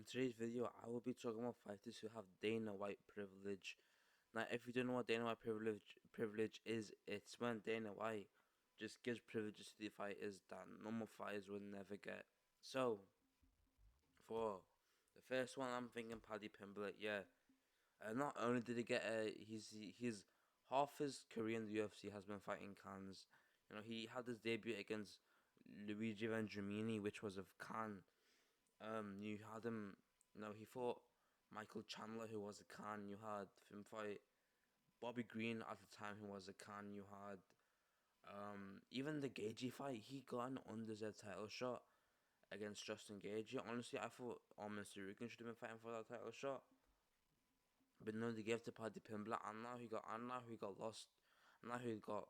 today's video, I will be talking about fighters who have Dana White privilege. Now, if you don't know what Dana White privilege is, it's when Dana White just gives privileges to the fighters that normal fighters will never get. So, for the first one, I'm thinking Paddy Pimblett. Yeah, not only did he get his half his career in the UFC has been fighting cans. He had his debut against Luigi Vendramini, which was of Cannes. You had him. He fought Michael Chandler, who was a Khan. You had him fight Bobby Green at the time, who was a Khan. You had even the Gagey fight. He got an undeserved title shot against Justin Gagey. Honestly, I thought Almas Rukin should have been fighting for that title shot, but no, they gave it to Paddy Pimblett, and now he got lost. Now he got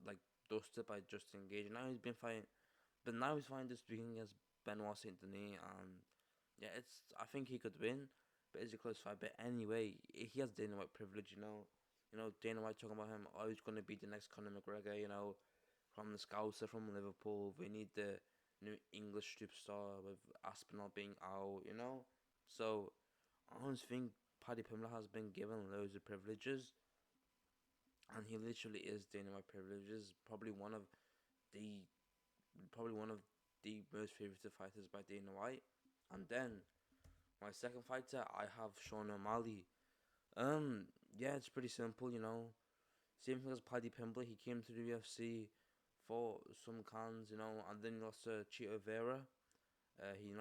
like dusted by Justin Gagey. Now he's been fighting, but now he's fighting this weekend against Benoit Saint Denis, and yeah, I think he could win, but it's a close fight. But anyway, he has Dana White privilege. Dana White talking about him. Oh, he's gonna be the next Conor McGregor. From the Scouser from Liverpool. We need the new English superstar with Aspinall being out. So I always think Paddy Pimblett has been given loads of privileges, and he literally is Dana White privileges. The probably one of the most favoured fighters by Dana White, and then my second fighter, I have Sean O'Malley. Yeah, it's pretty simple. Same thing as Paddy Pimblett. He came to the UFC for some cans, and then he lost to Chito Vera. He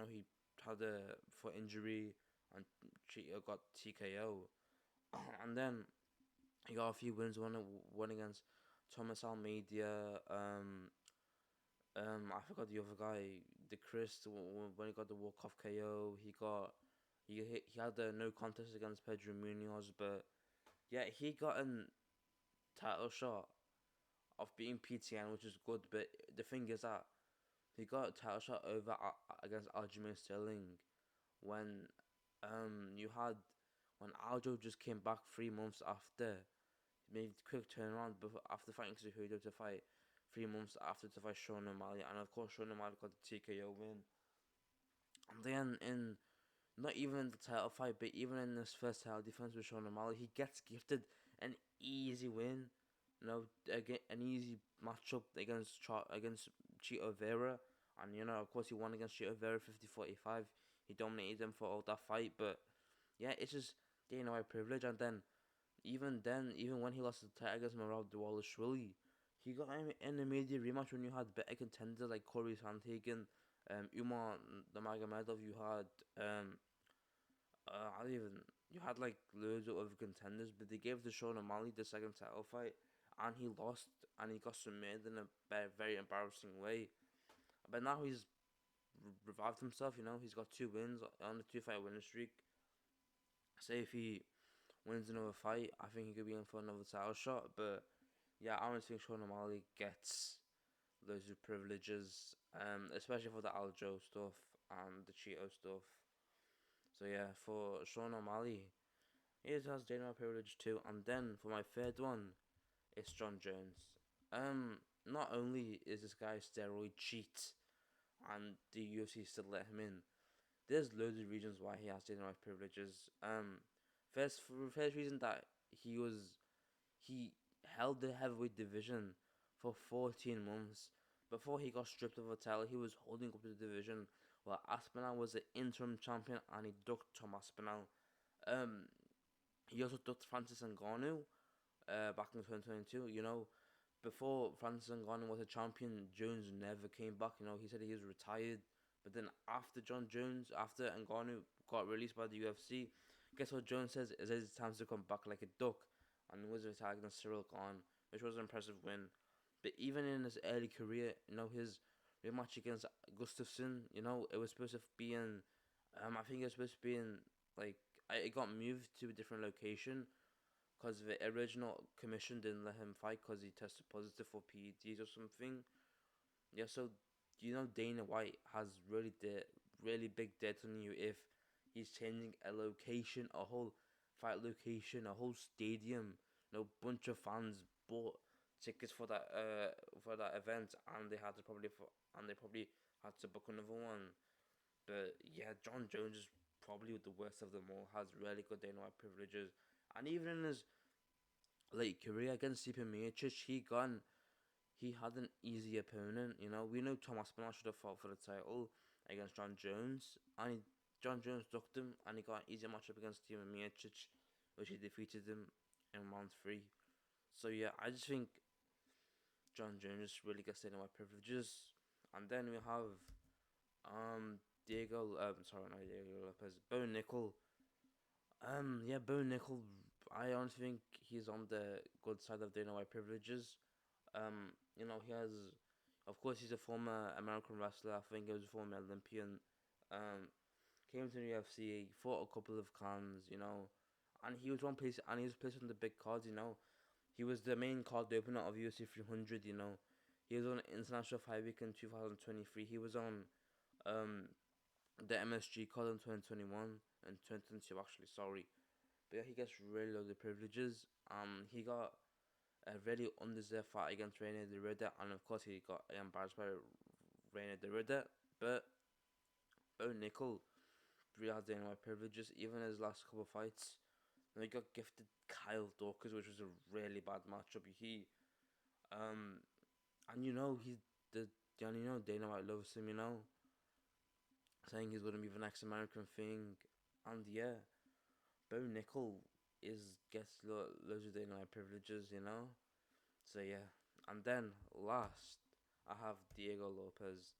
had a foot injury, and Chito got TKO. And then he got a few wins. One against Thomas Almeida. I forgot the other guy, the Chris. When he got the walk-off KO, he had a no contest against Pedro Munoz, but yeah, he got a title shot of beating PTN, which is good. But the thing is that he got a title shot over against Aljamain Sterling when you had when Aljo just came back 3 months after, made a quick turnaround before after fighting Cejudo to fight 3 months after to fight Sean O'Malley, and of course Sean O'Malley got the TKO win. And then in not even in the title fight, but even in this first title defense with Sean O'Malley, he gets gifted an easy win. Again, an easy matchup against Chito Vera, and of course he won against Chito Vera 50-45. He dominated him for all that fight, but yeah, it's just Dana White privilege. And even when he lost the title against Merab Dvalishvili, he got him in the media rematch when you had better contenders like Corey Sandhagen, Umar Nurmagomedov. You had I don't even you had like loads of other contenders, but they gave the Sean O'Malley the second title fight, and he lost, and he got submitted in a very embarrassing way. But now he's revived himself. He's got 2 wins on the 2-fight winning streak. Say if he wins another fight, I think he could be in for another title shot. But yeah, I don't think Sean O'Malley gets those privileges, especially for the Aljo stuff and the Cheeto stuff. So yeah, for Sean O'Malley, he has Dana privilege too. And then for my third one, it's John Jones. Not only is this guy steroid cheat, and the UFC still let him in, there's loads of reasons why he has Dana White privileges. First reason that he held the heavyweight division for 14 months. Before he got stripped of a title, he was holding up the division while Aspinall was the interim champion, and he ducked Tom Aspinall. Um, he also ducked Francis Ngannou back in 2022. Before Francis Ngannou was a champion, Jones never came back. He said he was retired. But then after Ngannou got released by the UFC, guess what Jones says? It says it's time to come back like a duck. And was retired against Cyril Gahn, which was an impressive win. But even in his early career, his rematch against Gustafsson, it was supposed to be in, I think it was supposed to be in, like, it got moved to a different location because the original commission didn't let him fight because he tested positive for PEDs or something. Yeah, so Dana White has really big debt on you if he's changing a location, a whole fight location, a whole stadium. Bunch of fans bought tickets for that event, and they probably had to book another one. But yeah, John Jones is probably the worst of them all, has really good Dana White privileges. And even in his late career against Stipe Miocic, he had an easy opponent. You know, we know Tom Aspinall should have fought for the title against John Jones, and John Jones ducked him, and he got an easier matchup against Stipe Miocic, which he defeated him in round 3. So yeah, I just think John Jones really gets Dana White privileges. And then we have not Diego Lopez, Bo Nickel. Yeah, Bo Nickel. I honestly think he's on the good side of Dana White privileges. You know, he has, of course, he's a former American wrestler. I think he was a former Olympian. Came to the UFC, fought a couple of clans, you know, and he was one place, and he was placed on the big cards, you know. He was the main card opener of UFC 300, you know. He was on International Fight Week in 2023. He was on the MSG card in 2021 and 2022, actually, sorry. But yeah, he gets really loads of privileges. He got a really undeserved fight against Reina de Ridder, and of course, he got embarrassed by Reina de Ridder. But Bo Nickel really has Dana White privileges, even his last couple of fights. And he got gifted Kyle Dawkins, which was a really bad matchup. And you know, you know, Dana White loves him, you know, saying he's going to be the next American thing. And yeah, Bo Nickel gets loads of Dana White privileges, you know. So yeah, and then last I have Diego Lopez.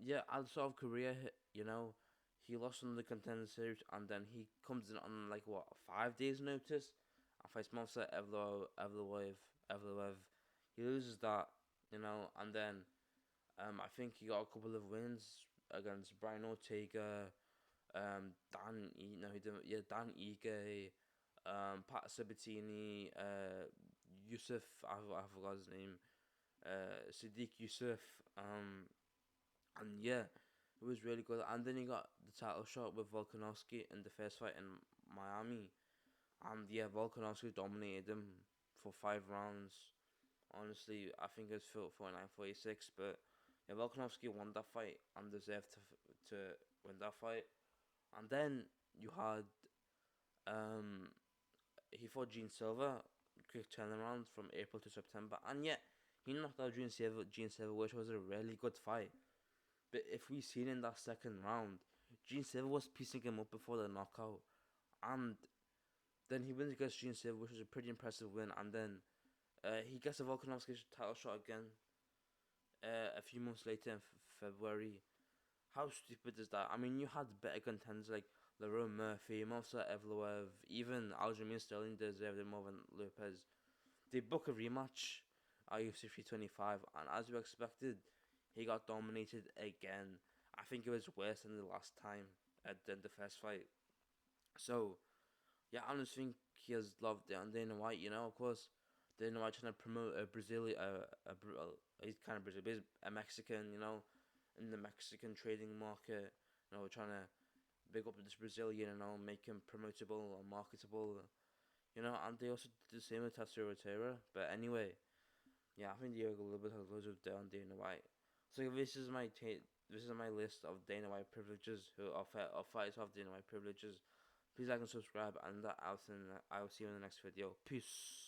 Yeah, outside of Korea, you know, he lost on the contender series, and then he comes in on like what 5 days notice, and fights Monster Evloev. He loses that, you know, and then I think he got a couple of wins against Brian Ortega, he didn't. Yeah, Dan Ige, Pat Sabatini, Yusuf. I forgot his name. Sadiq Yusuf. And yeah, it was really good. And then he got the title shot with Volkanovski in the first fight in Miami. And yeah, Volkanovski dominated him for 5 rounds. Honestly, I think it was 49-46, but yeah, Volkanovski won that fight and deserved to win that fight. And then you had he fought Gene Silver, quick turnaround from April to September, and yet he knocked out Gene Silver, which was a really good fight. But if we seen in that second round, Gene Silver was piecing him up before the knockout, and then he wins against Gene Silver, which was a pretty impressive win. And then he gets a Volkanovski title shot again a few months later in February. How stupid is that? I mean, you had better contenders like Lerone Murphy, Movsar Evloev, even Aljamain Sterling deserved it more than Lopez. They book a rematch at UFC 325, and as you expected, he got dominated again. I think it was worse than the last time than the first fight. So, yeah, I just think he has loved it on Dana White, you know, of course. Dana White trying to promote a Brazilian, he's kind of Brazilian, he's a Mexican, you know, in the Mexican trading market, you know, trying to big up this Brazilian, you know, make him promotable or marketable, you know, and they also did the same with Tatsuro Taira. But anyway, yeah, I think Diego Lopez has loads of down Dana White. So this is my list of Dana White privileges who are fighters who have Dana White privileges. Please like and subscribe, and I will see you in the next video. Peace.